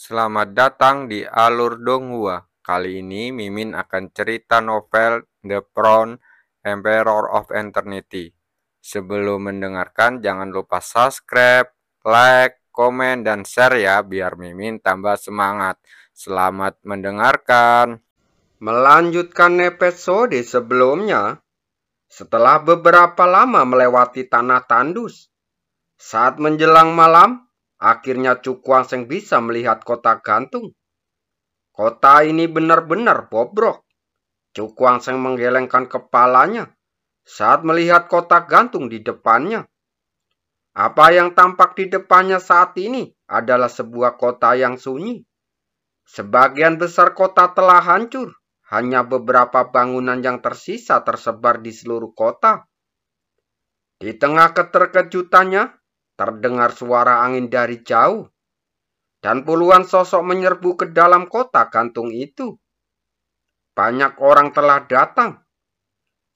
Selamat datang di Alur Donghua. Kali ini Mimin akan cerita novel The Crown, Emperor of Eternity. Sebelum mendengarkan, jangan lupa subscribe, like, komen, dan share ya, biar Mimin tambah semangat. Selamat mendengarkan. Melanjutkan episode sebelumnya, setelah beberapa lama melewati tanah tandus, saat menjelang malam, akhirnya Cukwang bisa melihat kota gantung. Kota ini benar-benar bobrok. Cukwang menggelengkan kepalanya saat melihat kota gantung di depannya. Apa yang tampak di depannya saat ini adalah sebuah kota yang sunyi. Sebagian besar kota telah hancur. Hanya beberapa bangunan yang tersisa tersebar di seluruh kota. Di tengah keterkejutannya, terdengar suara angin dari jauh. Dan puluhan sosok menyerbu ke dalam kota gantung itu. Banyak orang telah datang.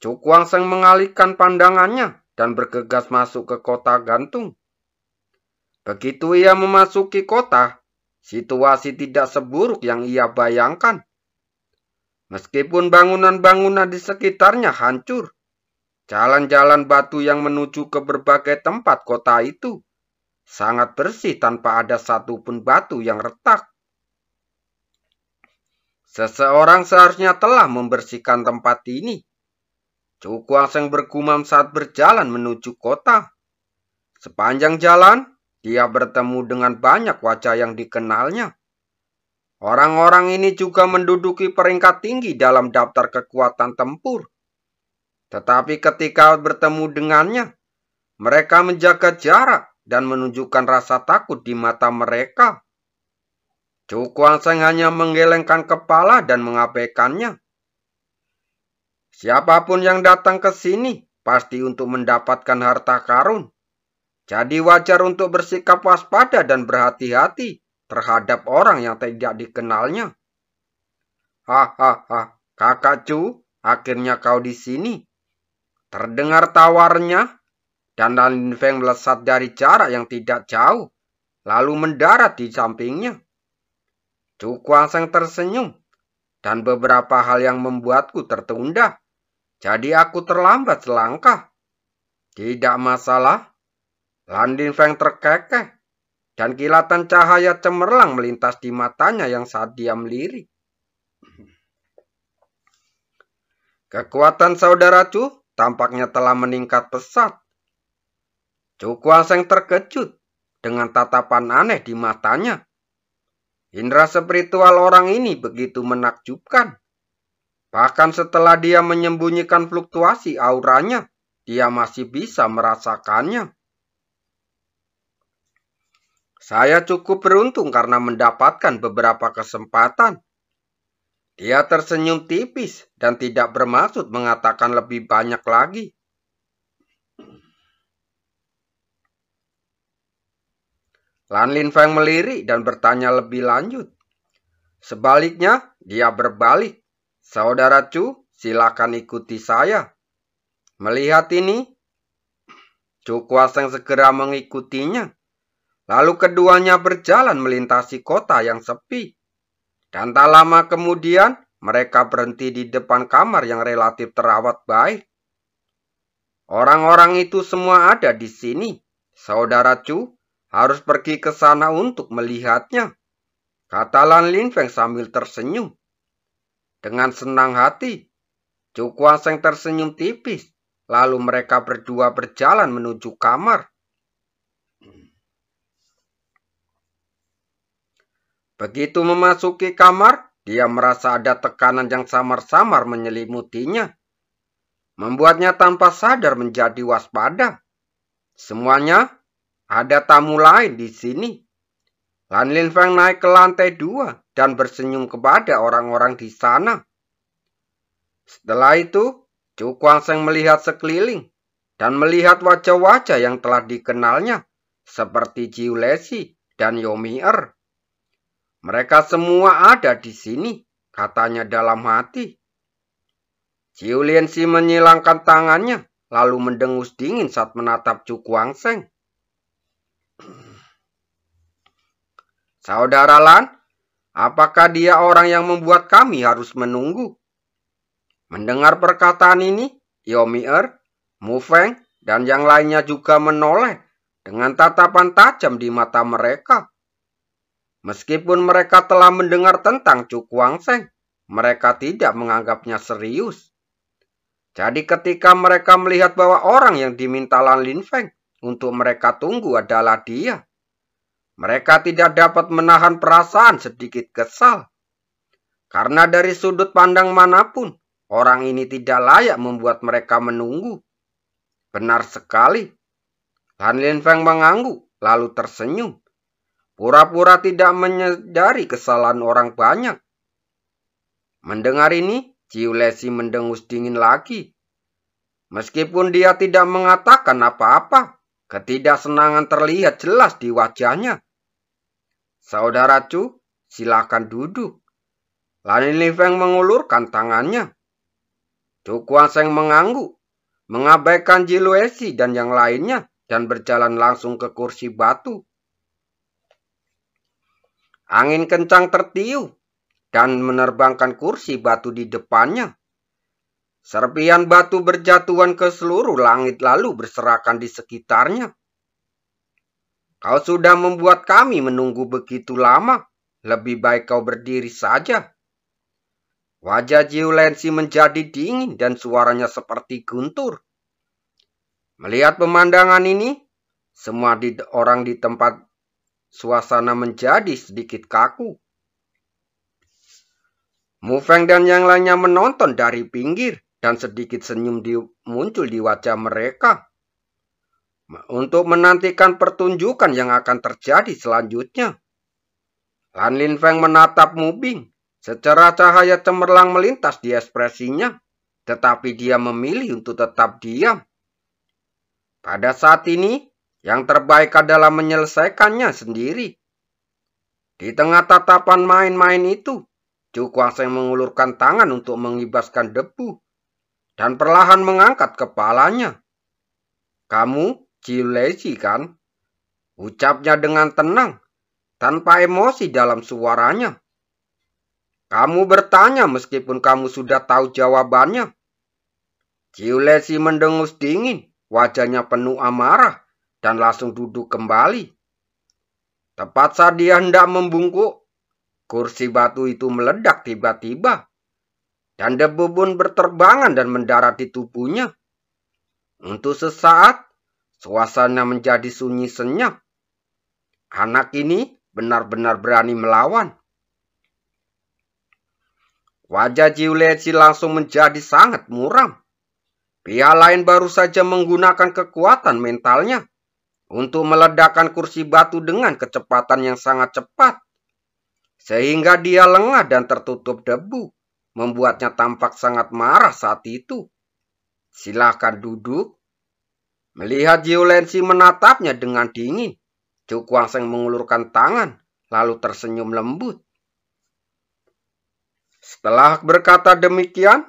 Cukwang mengalihkan pandangannya dan bergegas masuk ke kota gantung. Begitu ia memasuki kota, situasi tidak seburuk yang ia bayangkan. Meskipun bangunan-bangunan di sekitarnya hancur, jalan-jalan batu yang menuju ke berbagai tempat kota itu sangat bersih tanpa ada satupun batu yang retak. Seseorang seharusnya telah membersihkan tempat ini. Cukwang bergumam saat berjalan menuju kota. Sepanjang jalan, dia bertemu dengan banyak wajah yang dikenalnya. Orang-orang ini juga menduduki peringkat tinggi dalam daftar kekuatan tempur. Tetapi ketika bertemu dengannya, mereka menjaga jarak dan menunjukkan rasa takut di mata mereka. Cukwang hanya menggelengkan kepala dan mengabaikannya. Siapapun yang datang ke sini pasti untuk mendapatkan harta karun. Jadi wajar untuk bersikap waspada dan berhati-hati terhadap orang yang tidak dikenalnya. Hahaha, Kakak Cu, akhirnya kau di sini. Terdengar tawarnya, dan Lin Feng melesat dari jarak yang tidak jauh, lalu mendarat di sampingnya. Cukwang tersenyum, dan beberapa hal yang membuatku tertunda. Jadi aku terlambat selangkah. Tidak masalah. Lin Feng terkekeh, dan kilatan cahaya cemerlang melintas di matanya yang saat dia melirik. Kekuatan saudara Cu tampaknya telah meningkat pesat. Cukwang terkejut dengan tatapan aneh di matanya. Indra spiritual orang ini begitu menakjubkan. Bahkan setelah dia menyembunyikan fluktuasi auranya, dia masih bisa merasakannya. Saya cukup beruntung karena mendapatkan beberapa kesempatan. Dia tersenyum tipis dan tidak bermaksud mengatakan lebih banyak lagi. Lin Feng melirik dan bertanya lebih lanjut. Sebaliknya, dia berbalik. Saudara Cu, silakan ikuti saya. Melihat ini, Cukwang segera mengikutinya. Lalu keduanya berjalan melintasi kota yang sepi. Dan tak lama kemudian, mereka berhenti di depan kamar yang relatif terawat baik. Orang-orang itu semua ada di sini. Saudara Cu harus pergi ke sana untuk melihatnya, kata Lin Feng sambil tersenyum. Dengan senang hati, Cukwang tersenyum tipis. Lalu mereka berdua berjalan menuju kamar. Begitu memasuki kamar, dia merasa ada tekanan yang samar-samar menyelimutinya. Membuatnya tanpa sadar menjadi waspada. Semuanya ada tamu lain di sini. Lin Feng naik ke lantai 2 dan bersenyum kepada orang-orang di sana. Setelah itu, Cukwang melihat sekeliling dan melihat wajah-wajah yang telah dikenalnya, seperti Jiu Lesi dan Yomi-er. Mereka semua ada di sini, katanya dalam hati. Jiu Lianxi menyilangkan tangannya, lalu mendengus dingin saat menatap Cukwang. Saudara Lan, Apakah dia orang yang membuat kami harus menunggu? Mendengar perkataan ini, Yomier, Mufeng, dan yang lainnya juga menoleh dengan tatapan tajam di mata mereka. Meskipun mereka telah mendengar tentang Chu Guangsheng, mereka tidak menganggapnya serius. Jadi ketika mereka melihat bahwa orang yang diminta Lan Linfeng untuk mereka tunggu adalah dia, mereka tidak dapat menahan perasaan sedikit kesal. Karena dari sudut pandang manapun, orang ini tidak layak membuat mereka menunggu. Benar sekali. Lan Linfeng mengangguk, lalu tersenyum. Pura-pura tidak menyadari kesalahan orang banyak. Mendengar ini, Ciu Lesi mendengus dingin lagi. Meskipun dia tidak mengatakan apa-apa, ketidaksenangan terlihat jelas di wajahnya. Saudara Chu, silakan duduk. Lan Linfeng mengulurkan tangannya. Chu Guangsheng mengangguk, mengabaikan Ji Luesi dan yang lainnya, dan berjalan langsung ke kursi batu. Angin kencang tertiup dan menerbangkan kursi batu di depannya. Serpihan batu berjatuhan ke seluruh langit lalu berserakan di sekitarnya. Kau sudah membuat kami menunggu begitu lama. Lebih baik kau berdiri saja. Wajah Jiu Lensi menjadi dingin dan suaranya seperti guntur. Melihat pemandangan ini, semua orang di tempat suasana menjadi sedikit kaku. Mufeng dan yang lainnya menonton dari pinggir dan sedikit senyum muncul di wajah mereka. Untuk menantikan pertunjukan yang akan terjadi selanjutnya. Lan Linfeng menatap Mubing. Secara cahaya cemerlang melintas di ekspresinya, tetapi dia memilih untuk tetap diam. Pada saat ini, yang terbaik adalah menyelesaikannya sendiri. Di tengah tatapan main-main itu, Chu Guangsheng mengulurkan tangan untuk mengibaskan debu, dan perlahan mengangkat kepalanya. Kamu Ciu Lesi kan? Ucapnya dengan tenang, tanpa emosi dalam suaranya. Kamu bertanya meskipun kamu sudah tahu jawabannya. Ciu Lesi mendengus dingin, wajahnya penuh amarah, dan langsung duduk kembali. Tepat saat dia hendak membungkuk, kursi batu itu meledak tiba-tiba, dan debu pun berterbangan dan mendarat di tubuhnya. Untuk sesaat, suasana menjadi sunyi senyap. Anak ini benar-benar berani melawan. Wajah Jiu Lesi langsung menjadi sangat muram. Pihak lain baru saja menggunakan kekuatan mentalnya untuk meledakkan kursi batu dengan kecepatan yang sangat cepat. Sehingga dia lengah dan tertutup debu, membuatnya tampak sangat marah saat itu. Silakan duduk. Melihat Jiu Lesi menatapnya dengan dingin, Chu Guangsheng mengulurkan tangan, lalu tersenyum lembut. Setelah berkata demikian,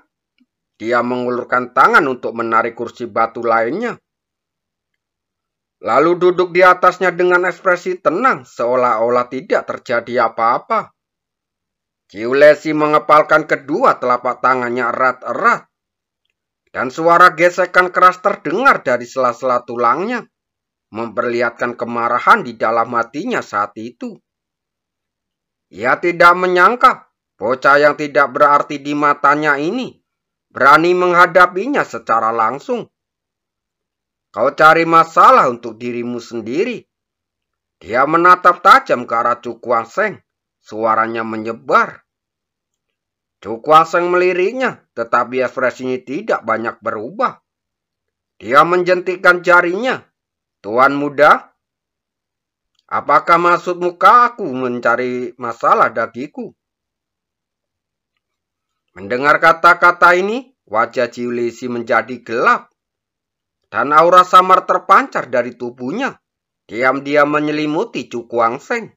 dia mengulurkan tangan untuk menarik kursi batu lainnya. Lalu duduk di atasnya dengan ekspresi tenang, seolah-olah tidak terjadi apa-apa. Ciu Lesi mengepalkan kedua telapak tangannya erat-erat, dan suara gesekan keras terdengar dari sela-sela tulangnya, memperlihatkan kemarahan di dalam hatinya saat itu. Ia tidak menyangka bocah yang tidak berarti di matanya ini berani menghadapinya secara langsung. Kau cari masalah untuk dirimu sendiri. Dia menatap tajam ke arah Chu Guangsheng. Suaranya menyebar. Chu Guangsheng meliriknya, tetapi ekspresinya tidak banyak berubah. Dia menjentikkan jarinya. Tuan muda, apakah maksudmu aku mencari masalah dagiku? Mendengar kata-kata ini, wajah Jiu Lesi menjadi gelap, dan aura samar terpancar dari tubuhnya. Diam-diam menyelimuti Chu Guangsheng.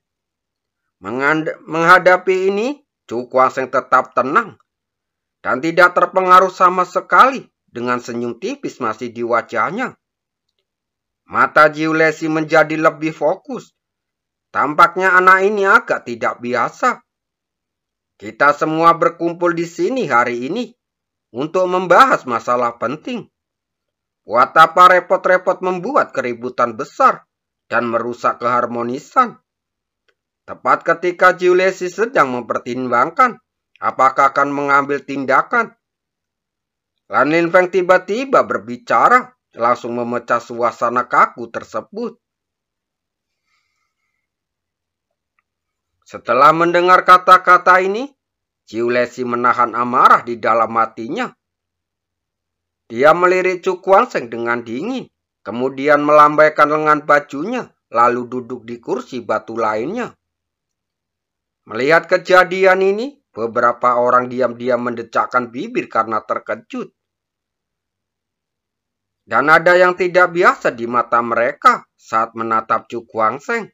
Menghadapi ini, Chu Guangsheng tetap tenang, dan tidak terpengaruh sama sekali dengan senyum tipis masih di wajahnya. Mata Jiu Lesi menjadi lebih fokus. Tampaknya anak ini agak tidak biasa. Kita semua berkumpul di sini hari ini untuk membahas masalah penting. Buat apa repot-repot membuat keributan besar dan merusak keharmonisan? Tepat ketika Julius sedang mempertimbangkan apakah akan mengambil tindakan, Lan Linfeng tiba-tiba berbicara, langsung memecah suasana kaku tersebut. Setelah mendengar kata-kata ini, Julius menahan amarah di dalam hatinya. Dia melirik Chu Guangsheng dengan dingin, kemudian melambaikan lengan bajunya, lalu duduk di kursi batu lainnya. Melihat kejadian ini, beberapa orang diam-diam mendecakkan bibir karena terkejut. Dan ada yang tidak biasa di mata mereka saat menatap Chu Guangsheng.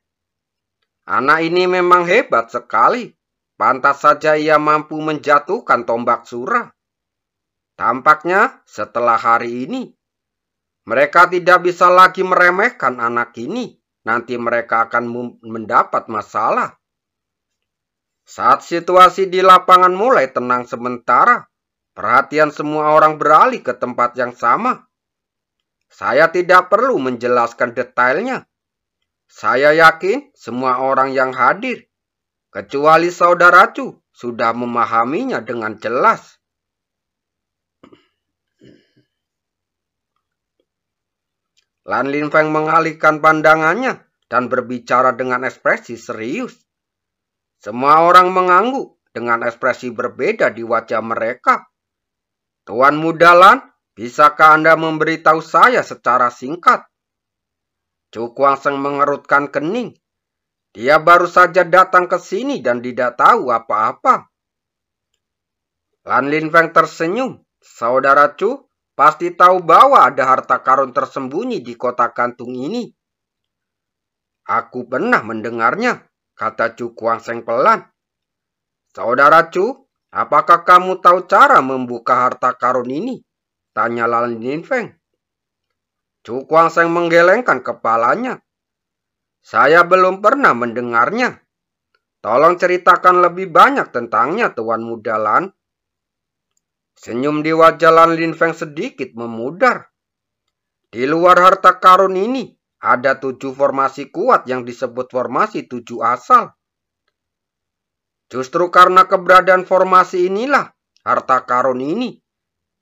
Anak ini memang hebat sekali. Pantas saja ia mampu menjatuhkan tombak surah. Tampaknya setelah hari ini, mereka tidak bisa lagi meremehkan anak ini. Nanti mereka akan mendapat masalah. Saat situasi di lapangan mulai tenang sementara, perhatian semua orang beralih ke tempat yang sama. Saya tidak perlu menjelaskan detailnya. Saya yakin semua orang yang hadir, kecuali saudara Chu, sudah memahaminya dengan jelas. Lan Linfeng mengalihkan pandangannya dan berbicara dengan ekspresi serius. Semua orang mengangguk dengan ekspresi berbeda di wajah mereka. Tuan Muda Lan, bisakah Anda memberitahu saya secara singkat? Chu Guangsheng mengerutkan kening. Dia baru saja datang ke sini dan tidak tahu apa-apa. Lan Linfeng tersenyum. Saudara Chu pasti tahu bahwa ada harta karun tersembunyi di kotak gantung ini. Aku pernah mendengarnya, kata Chu Guangsheng pelan. Saudara Chu, apakah kamu tahu cara membuka harta karun ini? Tanya Lan Linfeng. Chu Guangsheng menggelengkan kepalanya. Saya belum pernah mendengarnya. Tolong ceritakan lebih banyak tentangnya, Tuan Muda Lan. Senyum di wajah Lan Linfeng sedikit memudar. Di luar harta karun ini, ada 7 formasi kuat yang disebut formasi 7 asal. Justru karena keberadaan formasi inilah, harta karun ini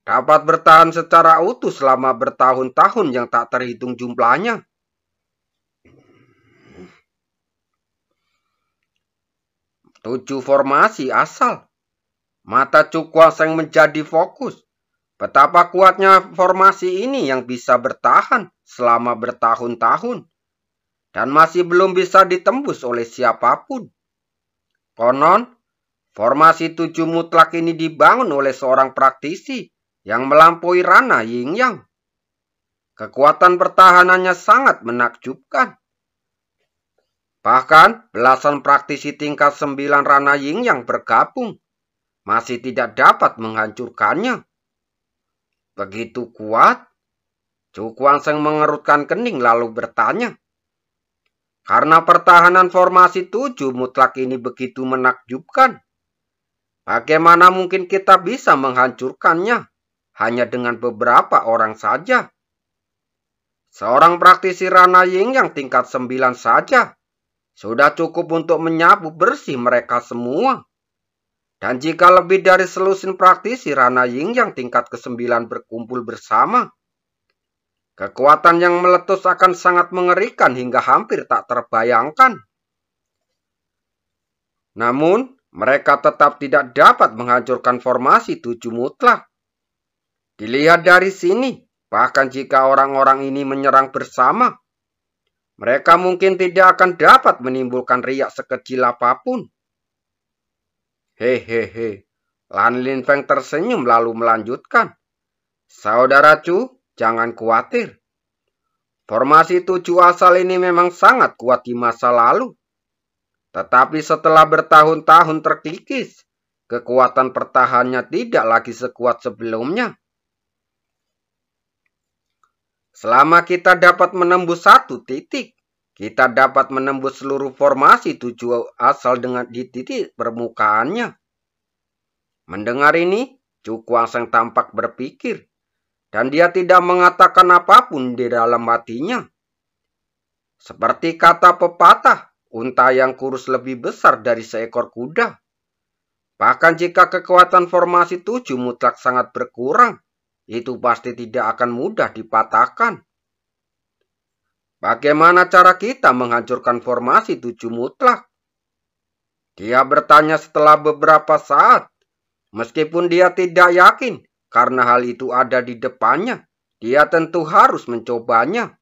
dapat bertahan secara utuh selama bertahun-tahun yang tak terhitung jumlahnya. Tujuh formasi asal. Mata Chu Guangsheng menjadi fokus. Betapa kuatnya formasi ini yang bisa bertahan selama bertahun-tahun dan masih belum bisa ditembus oleh siapapun. Konon, formasi 7 mutlak ini dibangun oleh seorang praktisi yang melampaui ranah Yin Yang. Kekuatan pertahanannya sangat menakjubkan. Bahkan belasan praktisi tingkat 9 ranah Yin Yang bergabung masih tidak dapat menghancurkannya. Begitu kuat? Chu Guangsheng mengerutkan kening lalu bertanya. Karena pertahanan formasi 7 mutlak ini begitu menakjubkan, bagaimana mungkin kita bisa menghancurkannya hanya dengan beberapa orang saja? Seorang praktisi ranah Yin yang tingkat 9 saja sudah cukup untuk menyapu bersih mereka semua. Dan jika lebih dari selusin praktisi ranah Yin yang tingkat ke-9 berkumpul bersama, kekuatan yang meletus akan sangat mengerikan hingga hampir tak terbayangkan. Namun, mereka tetap tidak dapat menghancurkan formasi 7 mutlak. Dilihat dari sini, bahkan jika orang-orang ini menyerang bersama, mereka mungkin tidak akan dapat menimbulkan riak sekecil apapun. Hehehe, Lan Linfeng tersenyum lalu melanjutkan. Saudara Chu, jangan khawatir. Formasi 7 asal ini memang sangat kuat di masa lalu. Tetapi setelah bertahun-tahun terkikis, kekuatan pertahanannya tidak lagi sekuat sebelumnya. Selama kita dapat menembus satu titik, kita dapat menembus seluruh formasi 7 asal dengan di titik permukaannya. Mendengar ini, Chu Kuang-seng tampak berpikir, dan dia tidak mengatakan apapun di dalam hatinya. Seperti kata pepatah, unta yang kurus lebih besar dari seekor kuda. Bahkan jika kekuatan formasi 7 mutlak sangat berkurang, itu pasti tidak akan mudah dipatahkan. Bagaimana cara kita menghancurkan formasi 7 mutlak? Dia bertanya setelah beberapa saat. Meskipun dia tidak yakin karena hal itu ada di depannya, dia tentu harus mencobanya.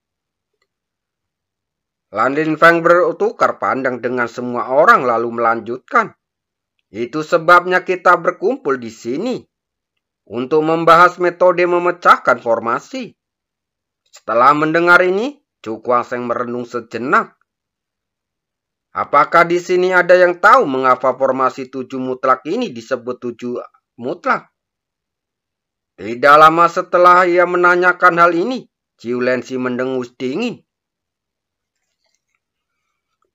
Lan Linfeng bertukar pandang dengan semua orang lalu melanjutkan. Itu sebabnya kita berkumpul di sini untuk membahas metode memecahkan formasi. Setelah mendengar ini, Chu Kuang-seng merenung sejenak. Apakah di sini ada yang tahu mengapa formasi 7 mutlak ini disebut 7 mutlak? Tidak lama setelah ia menanyakan hal ini, Ciu Lensi mendengus dingin.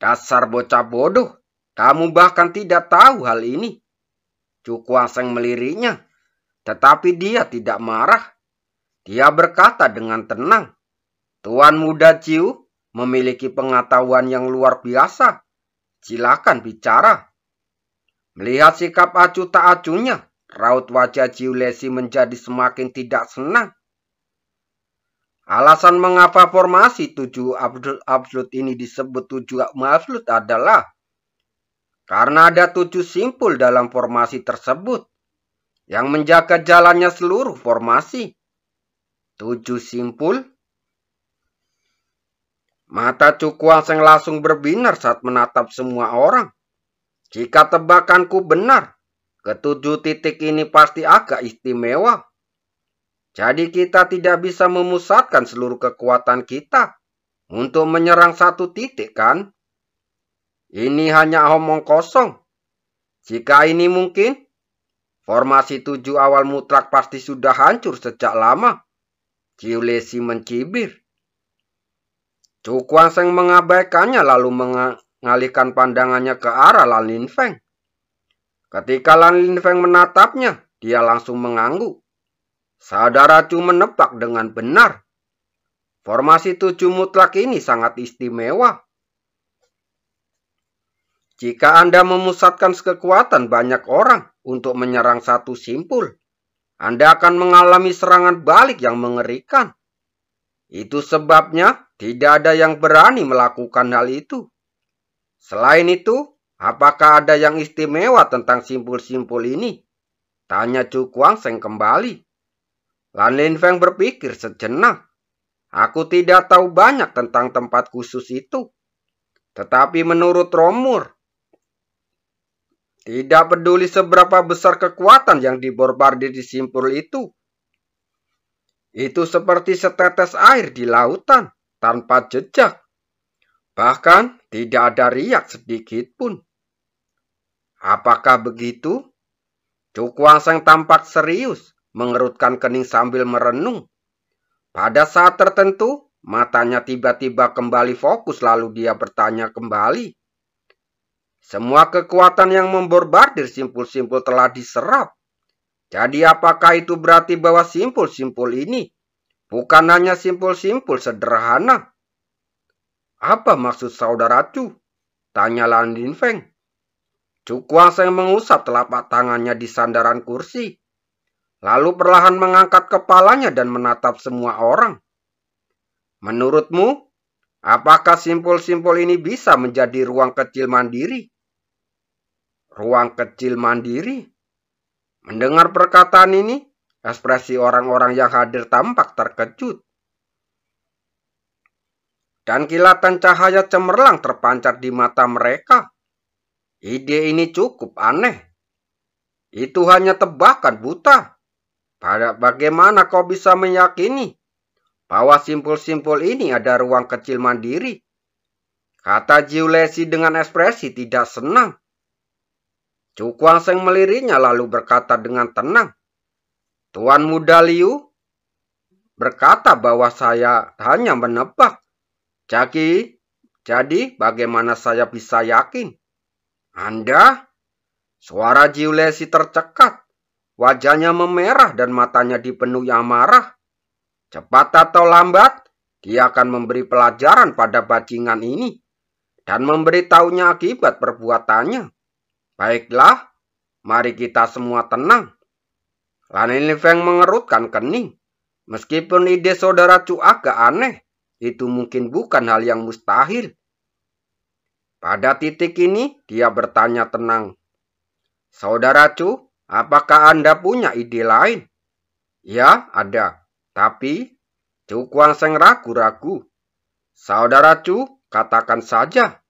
Dasar bocah bodoh, kamu bahkan tidak tahu hal ini. Chu Kuang-seng meliriknya, tetapi dia tidak marah. Dia berkata dengan tenang, Tuan Muda Ciu memiliki pengetahuan yang luar biasa. Silakan bicara. Melihat sikap acuh tak acuhnya, raut wajah Ciu Lesi menjadi semakin tidak senang. Alasan mengapa formasi 7 absolut ini disebut 7 absolut adalah karena ada 7 simpul dalam formasi tersebut yang menjaga jalannya seluruh formasi. 7 simpul. Mata Chu Kuang-seng langsung berbinar saat menatap semua orang. Jika tebakanku benar, ketujuh titik ini pasti agak istimewa. Jadi kita tidak bisa memusatkan seluruh kekuatan kita untuk menyerang satu titik, kan? Ini hanya omong kosong. Jika ini mungkin, formasi 7 awal mutlak pasti sudah hancur sejak lama. Ciu Lesi mencibir. Chu Kuang-seng mengabaikannya lalu mengalihkan pandangannya ke arah Lan Linfeng. Ketika Lan Linfeng menatapnya, dia langsung mengangguk. Saudara Chu menebak dengan benar. Formasi 7 mutlak ini sangat istimewa. Jika Anda memusatkan kekuatan banyak orang untuk menyerang satu simpul, Anda akan mengalami serangan balik yang mengerikan. Itu sebabnya tidak ada yang berani melakukan hal itu. Selain itu, apakah ada yang istimewa tentang simpul-simpul ini? Tanya Chu Kuang-seng kembali. Lan Linfeng berpikir sejenak. Aku tidak tahu banyak tentang tempat khusus itu. Tetapi menurut Romur, tidak peduli seberapa besar kekuatan yang diborbardir di simpul itu seperti setetes air di lautan, tanpa jejak. Bahkan tidak ada riak sedikit pun. Apakah begitu? Chu Kuang-seng tampak serius, mengerutkan kening sambil merenung. Pada saat tertentu, matanya tiba-tiba kembali fokus lalu dia bertanya kembali. Semua kekuatan yang memborbardir simpul-simpul telah diserap. Jadi apakah itu berarti bahwa simpul-simpul ini bukan hanya simpul-simpul sederhana? Apa maksud saudara Chu? Tanya Lan Linfeng. Chu Kuang-seng mengusap telapak tangannya di sandaran kursi. Lalu perlahan mengangkat kepalanya dan menatap semua orang. Menurutmu, apakah simpul-simpul ini bisa menjadi ruang kecil mandiri? Ruang kecil mandiri? Mendengar perkataan ini, ekspresi orang-orang yang hadir tampak terkejut. Dan kilatan cahaya cemerlang terpancar di mata mereka. Ide ini cukup aneh. Itu hanya tebakan buta. Bagaimana kau bisa meyakini bahwa simpul-simpul ini ada ruang kecil mandiri? Kata Ciu Lesi dengan ekspresi tidak senang. Chu Kuang-seng meliriknya lalu berkata dengan tenang. Tuan Muda Liu berkata bahwa saya hanya menebak. Jadi bagaimana saya bisa yakin? Anda? Suara Ciu Lesi tercekat. wajahnya memerah dan matanya dipenuhi amarah. Cepat atau lambat, dia akan memberi pelajaran pada bajingan ini dan memberitahunya akibat perbuatannya. Baiklah, mari kita semua tenang. Lan Li Feng mengerutkan kening. Meskipun ide saudara Chu agak aneh, itu mungkin bukan hal yang mustahil. Pada titik ini, dia bertanya tenang. Saudara Chu, apakah Anda punya ide lain? Ya, ada. Tapi, Chu Guangsheng ragu-ragu. Saudara Chu, katakan saja.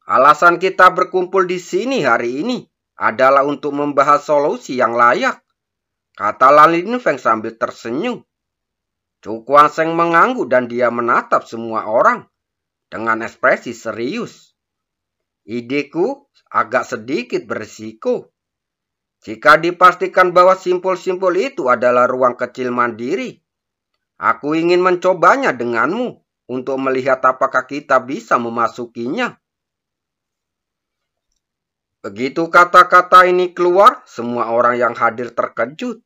Alasan kita berkumpul di sini hari ini adalah untuk membahas solusi yang layak, kata Lan Li Feng sambil tersenyum. Chu Guangsheng mengangguk dan dia menatap semua orang dengan ekspresi serius. Ideku agak sedikit berisiko. Jika dipastikan bahwa simpul-simpul itu adalah ruang kecil mandiri, aku ingin mencobanya denganmu untuk melihat apakah kita bisa memasukinya. Begitu kata-kata ini keluar, semua orang yang hadir terkejut.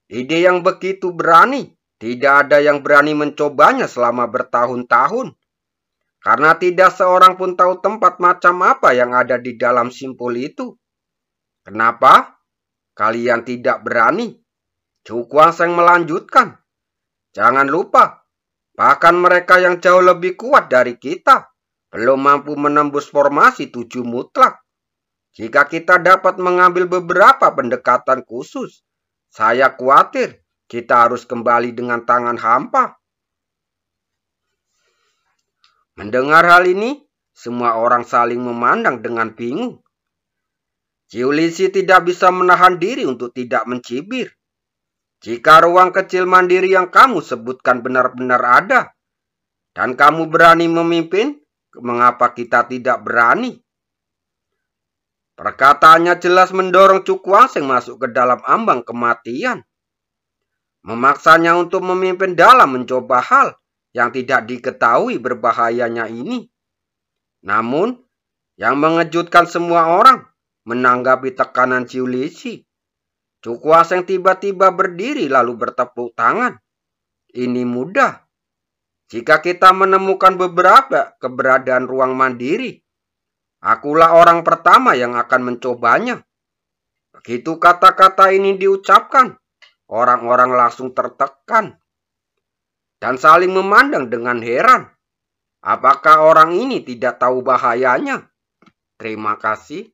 Ide yang begitu berani, tidak ada yang berani mencobanya selama bertahun-tahun. Karena tidak seorang pun tahu tempat macam apa yang ada di dalam simpul itu. Kenapa? Kalian tidak berani? Chu Guangsheng melanjutkan. Jangan lupa, bahkan mereka yang jauh lebih kuat dari kita belum mampu menembus formasi 7 mutlak. Jika kita dapat mengambil beberapa pendekatan khusus, saya khawatir kita harus kembali dengan tangan hampa. Mendengar hal ini, semua orang saling memandang dengan bingung. Ciu Lixi tidak bisa menahan diri untuk tidak mencibir. Jika ruang kecil mandiri yang kamu sebutkan benar-benar ada, dan kamu berani memimpin, mengapa kita tidak berani? Perkataannya jelas mendorong Chu Guangsheng masuk ke dalam ambang kematian. Memaksanya untuk memimpin dalam mencoba hal yang tidak diketahui berbahayanya ini. Namun, yang mengejutkan semua orang menanggapi tekanan Ciu Lixi. Chu Guangsheng tiba-tiba berdiri lalu bertepuk tangan. Ini mudah. Jika kita menemukan beberapa keberadaan ruang mandiri, akulah orang pertama yang akan mencobanya. Begitu kata-kata ini diucapkan, orang-orang langsung tertekan dan saling memandang dengan heran. Apakah orang ini tidak tahu bahayanya? Terima kasih.